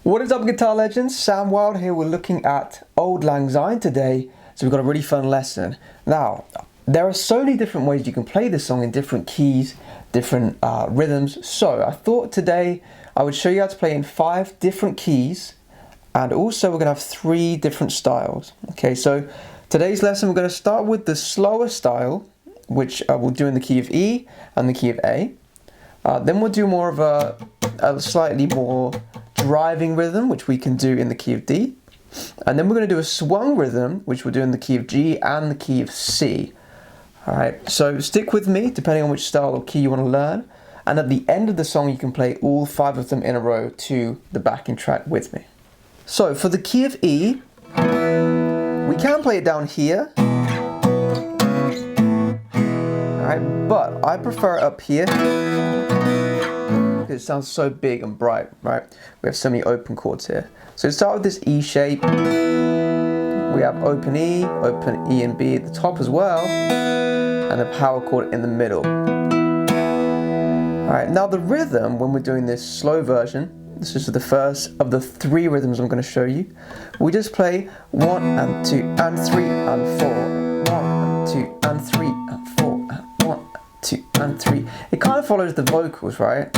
What is up, guitar legends? Sam Wild here. We're looking at Auld Lang Syne today, so we've got a really fun lesson. Now, there are so many different ways you can play this song in different keys, different rhythms, so I thought today I would show you how to play in 5 different keys, and also we're going to have 3 different styles. Okay, so today's lesson we're going to start with the slower style, which we'll do in the key of E and the key of A. Then we'll do more of a slightly more driving rhythm, which we can do in the key of D. And then we're going to do a swung rhythm, which we'll do in the key of G and the key of C. Alright, so stick with me, depending on which style or key you want to learn. And at the end of the song, you can play all 5 of them in a row to the backing track with me. So for the key of E, we can play it down here. Alright, but I prefer it up here. It sounds so big and bright, right? We have so many open chords here. So let's start with this E shape. We have open E and B at the top as well, and a power chord in the middle. Alright, now the rhythm, when we're doing this slow version, this is the first of the 3 rhythms I'm going to show you. We just play 1 and 2 and 3 and 4. 1 and 2 and 3 and 4. 1, 2 and 3. It kind of follows the vocals, right?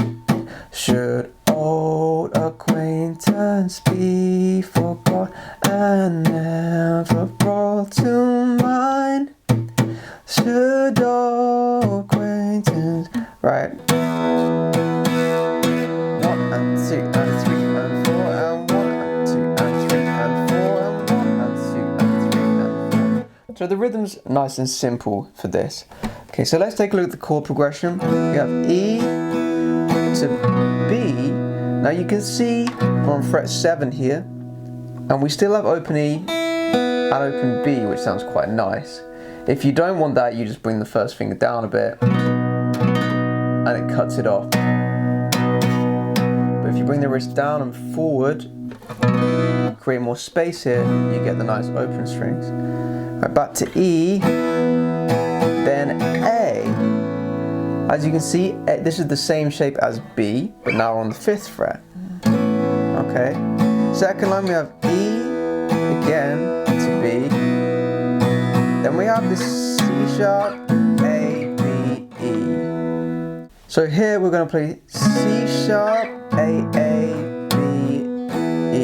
Should old acquaintance be forgot and never brought to mind? Should old acquaintance, right? 1 and 2 and 3 and 4 and 1 and 2 and 3 and 4 and 1 and 2 and 3 and 4. So the rhythm's nice and simple for this. Okay, so let's take a look at the chord progression. We have E to B. Now you can see we're on fret 7 here, and we still have open E and open B, which sounds quite nice. If you don't want that, you just bring the first finger down a bit and it cuts it off. But if you bring the wrist down and forward, create more space here, you get the nice open strings. Right, back to E, then A. As you can see, this is the same shape as B, but now on the 5th fret. Okay. Second line we have E again to B. Then we have this C sharp, A, B, E. So here we're going to play C sharp, A, B, E.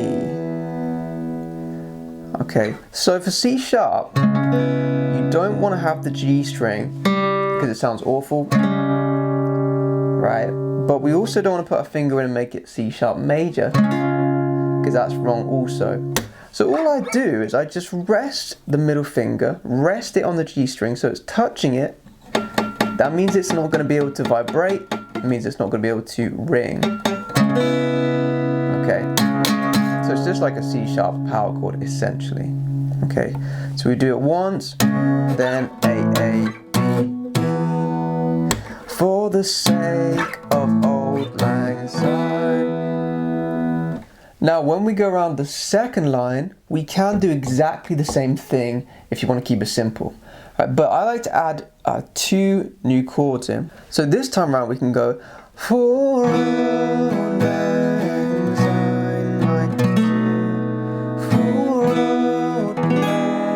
Okay. So for C sharp, you don't want to have the G string because it sounds awful. Right, but we also don't want to put a finger in and make it C sharp major, because that's wrong also. So all I do is I just rest the middle finger, rest it on the G string so it's touching it. That means it's not going to be able to vibrate, it means it's not going to be able to ring. Okay, so it's just like a C sharp power chord essentially. Okay, so we do it once, then A, for the sake of Auld Lang Syne. Now when we go around the second line, we can do exactly the same thing if you want to keep it simple. Right, but I like to add 2 new chords in. So this time around we can go for Auld Lang Syne, like for Auld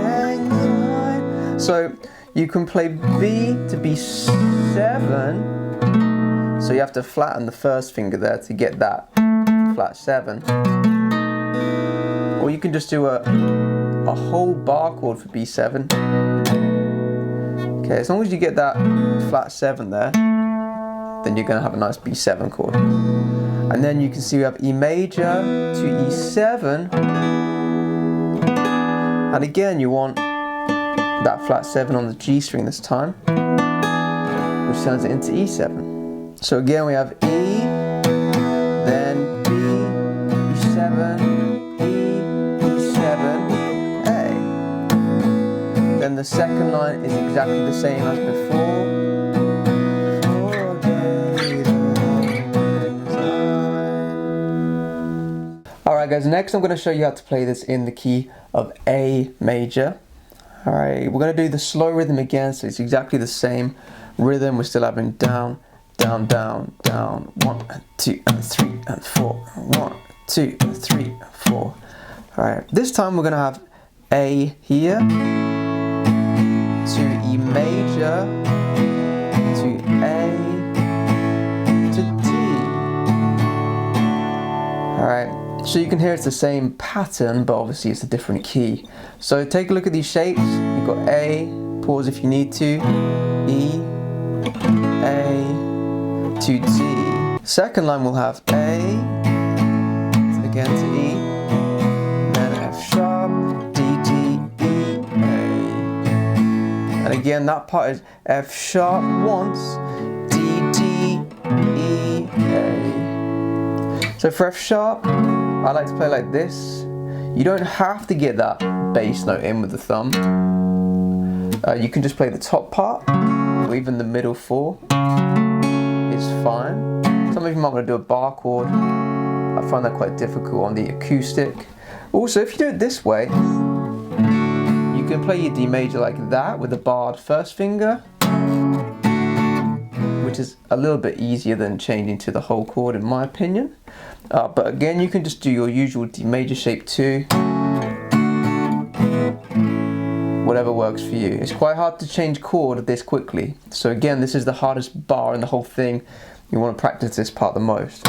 Lang Syne. So you can play B to B7, so you have to flatten the first finger there to get that flat 7. Or you can just do a whole bar chord for B7. Okay, as long as you get that flat 7 there, then you're going to have a nice B7 chord. And then you can see we have E major to E7, and again you want that flat 7 on the G string this time, which turns it into E7. So again we have E, then B, E7, E, E7, A. Then the second line is exactly the same as before. Alright guys, next I'm going to show you how to play this in the key of A major. Alright, we're going to do the slow rhythm again, so it's exactly the same rhythm. We're still having down, down, down, down, 1 and 2 and 3 and 4, 1, 2, 3, 4. Alright, this time we're going to have A here, to E major, to A, to D. Alright, so you can hear it's the same pattern, but obviously it's a different key. So take a look at these shapes. You've got A, pause if you need to, E, A, to D. Second line we'll have A, again to E, then F sharp, D, D, E, A. And again that part is F sharp once, D, D, E, A. So for F sharp, I like to play like this. You don't have to get that bass note in with the thumb. You can just play the top part, or even the middle 4 is fine. Some of you might want to do a bar chord. I find that quite difficult on the acoustic. Also, if you do it this way, you can play your D major like that with the barred first finger, which is a little bit easier than changing to the whole chord in my opinion. But again, you can just do your usual D major shape too. Whatever works for you. It's quite hard to change chord this quickly. So again, this is the hardest bar in the whole thing. You want to practice this part the most.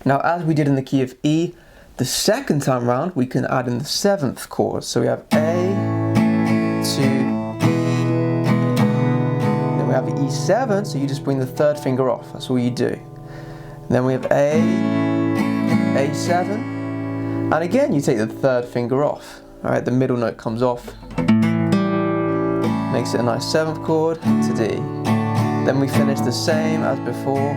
Now, as we did in the key of E, the second time round, we can add in the 7th chord. So we have A to E, then we have E7, so you just bring the 3rd finger off. That's all you do. And then we have A, A7, and again, you take the 3rd finger off. All right, the middle note comes off. Makes it a nice 7th chord to D. Then we finish the same as before.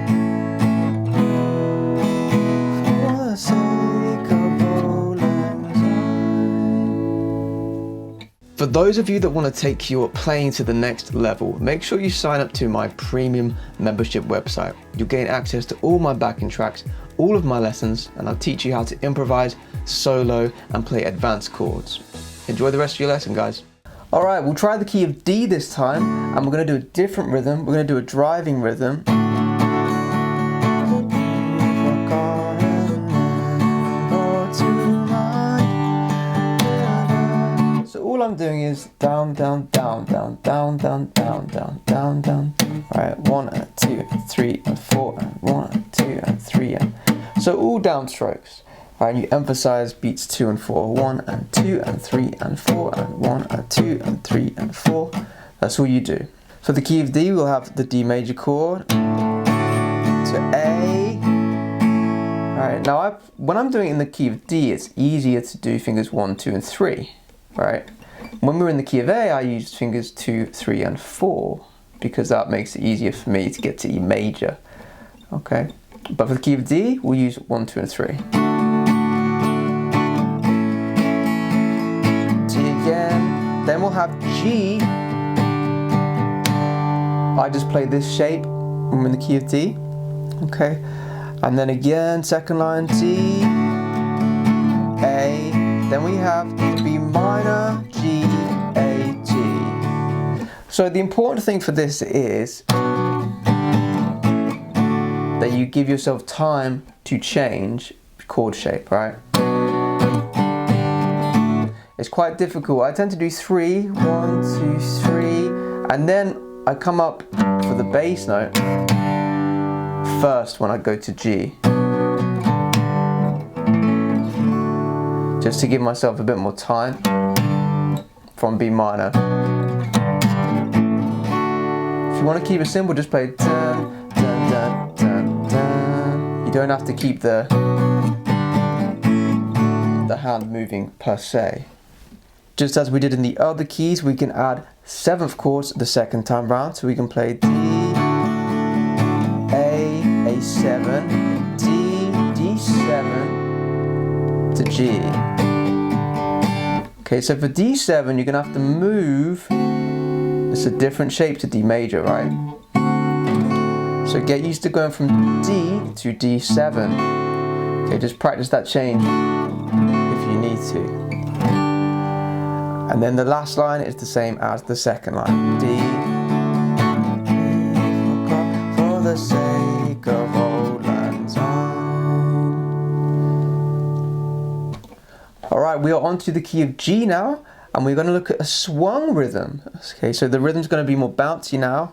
For the sake of Auld Lang Syne. For those of you that want to take your playing to the next level, make sure you sign up to my premium membership website. You'll gain access to all my backing tracks, all of my lessons, and I'll teach you how to improvise, solo, and play advanced chords. Enjoy the rest of your lesson, guys. Alright, we'll try the key of D this time, and we're going to do a different rhythm. We're going to do a driving rhythm. So all I'm doing is down, down, down, down, down, down, down, down, down, down. Alright, 1 and 2 and 3 and 4 and 1 and 2 and 3 and... So all down strokes. Alright, you emphasize beats 2 and 4. 1 and 2 and 3 and 4 and 1 and 2 and 3 and 4. That's all you do. For the key of D, we'll have the D major chord to A. Alright, now when I'm doing it in the key of D, it's easier to do fingers 1, 2 and 3. Right? When we're in the key of A, I use fingers 2, 3 and 4 because that makes it easier for me to get to E major. Okay? But for the key of D, we'll use 1, 2 and 3. Then we'll have G. I just play this shape when we're in the key of D. Okay. And then again, second line D, A. Then we have B minor, G, A, G. So the important thing for this is that you give yourself time to change chord shape, right? It's quite difficult. I tend to do 3, 1, 2, 3, and then I come up for the bass note first when I go to G. Just to give myself a bit more time from B minor. If you want to keep it simple, just play dun, dun, dun, dun, dun. You don't have to keep the hand moving per se. Just as we did in the other keys, we can add 7th chords the second time round. So we can play D, A, A7, D, D7 to G. Okay, so for D7, you're gonna have to move. It's a different shape to D major, right? So get used to going from D to D7. Okay, just practice that change if you need to. And then the last line is the same as the second line. D, for the sake we are onto the key of G now, and we're going to look at a swung rhythm. Okay, so the rhythm's going to be more bouncy now.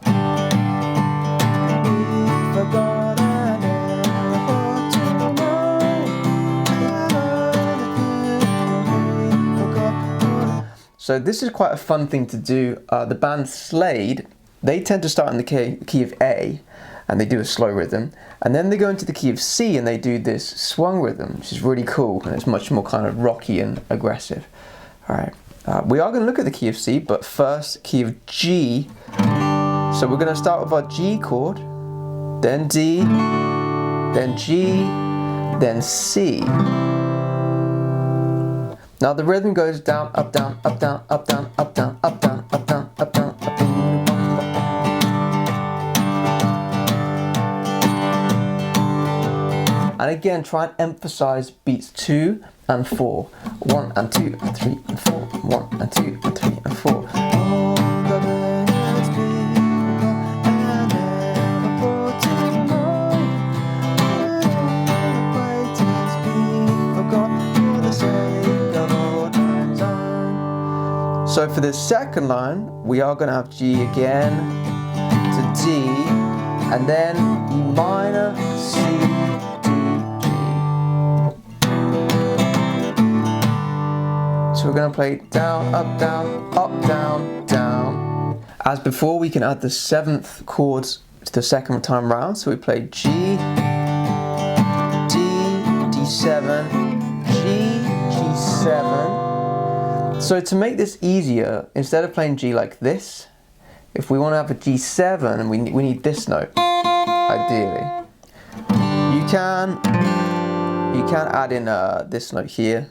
So this is quite a fun thing to do. The band Slade, they tend to start in the key of A, and they do a slow rhythm, and then they go into the key of C and they do this swung rhythm, which is really cool, and it's much more kind of rocky and aggressive. All right, we are going to look at the key of C, but first key of G. So we're going to start with our G chord, then D, then G, then C. Now the rhythm goes down, up, down, up, down, up, down, up, down, up, down, up, down, up, down, up, down. And again, try and emphasize beats 2 and 4. 1 and 2 and 3 and 4. 1 and 2 and 3 and 4. So for the second line, we are going to have G again to D, and then E minor, C, D, G. So we're going to play down, up, down, down. As before, we can add the 7th chords to the second time round. So we play G, D, D7, G, G7. So to make this easier, instead of playing G like this, if we want to have a G7 and we need this note, ideally, you can add in this note here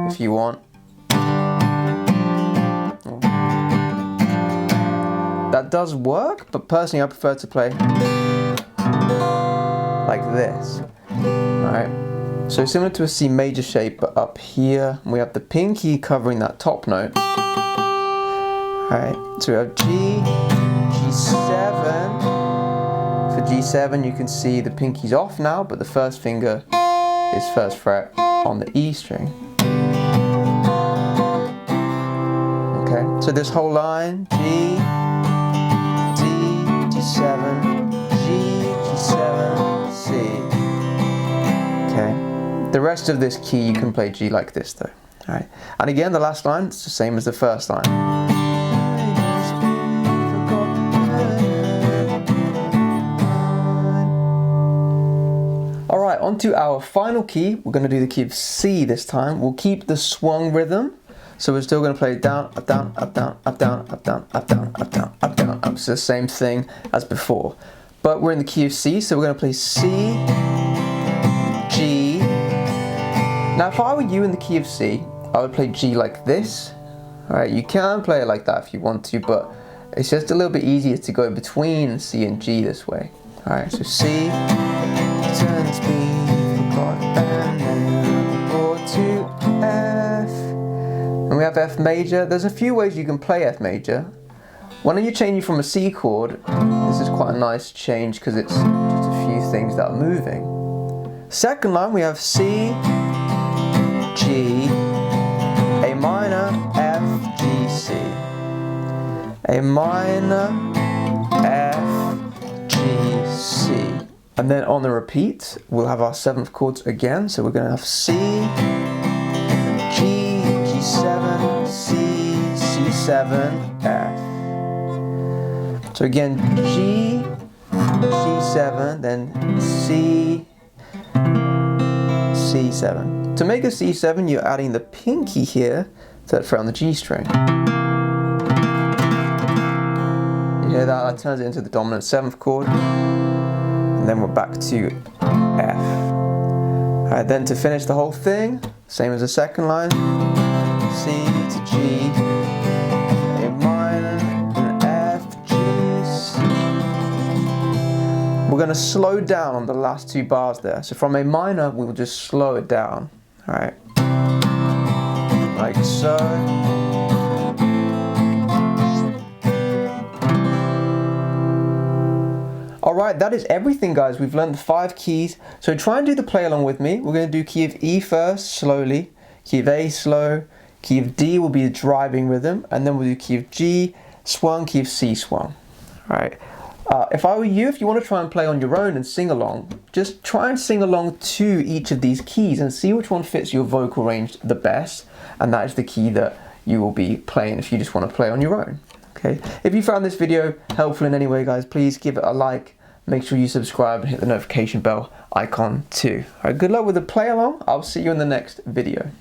if you want. That does work, but personally I prefer to play like this. Alright. So similar to a C major shape, but up here we have the pinky covering that top note. Alright, so we have G, G7. For G7 you can see the pinky's off now, but the first finger is first fret on the E string. Okay, so this whole line, G, D, D7, G, G7, C. Okay. The rest of this key you can play G like this though. Alright. And again the last line is the same as the first line. Alright, on to our final key. We're going to do the key of C this time. We'll keep the swung rhythm. So we're still going to play down, up, down, up, down, up, down, up, down, up, down, up, down, up, down, up. So the same thing as before. But we're in the key of C, so we're going to play C, G. Now if I were you in the key of C, I would play G like this. Alright, you can play it like that if you want to, but it's just a little bit easier to go between C and G this way. Alright, so C, turns B, forgot, and then go to F. And we have F major. There's a few ways you can play F major. When you're changing from a C chord, this is quite a nice change because it's just a few things that are moving. Second line we have C, G, A minor, F, G, C. A minor, F, G, C. And then on the repeat, we'll have our 7th chords again. So we're going to have C, G, G7, C, C7, F. So again, G, G7, then C, C7. To make a C7, you're adding the pinky here to that fret on the G string. You hear that? That turns it into the dominant 7th chord. And then we're back to F. Alright, then to finish the whole thing, same as the second line, C to G, A minor, and F, G, C. We're going to slow down on the last 2 bars there. So from A minor, we will just slow it down. Alright, like so. Alright, that is everything guys. We've learned the 5 keys. So try and do the play along with me. We're going to do key of E first, slowly. key of A slow, key of D will be the driving rhythm, and then we'll do key of G swung, key of C swung. Alright. If I were you, if you want to try and play on your own and sing along, just try and sing along to each of these keys and see which one fits your vocal range the best, and that is the key that you will be playing if you just want to play on your own. Okay. If you found this video helpful in any way, guys, please give it a like. Make sure you subscribe and hit the notification bell icon too. Alright, good luck with the play along. I'll see you in the next video.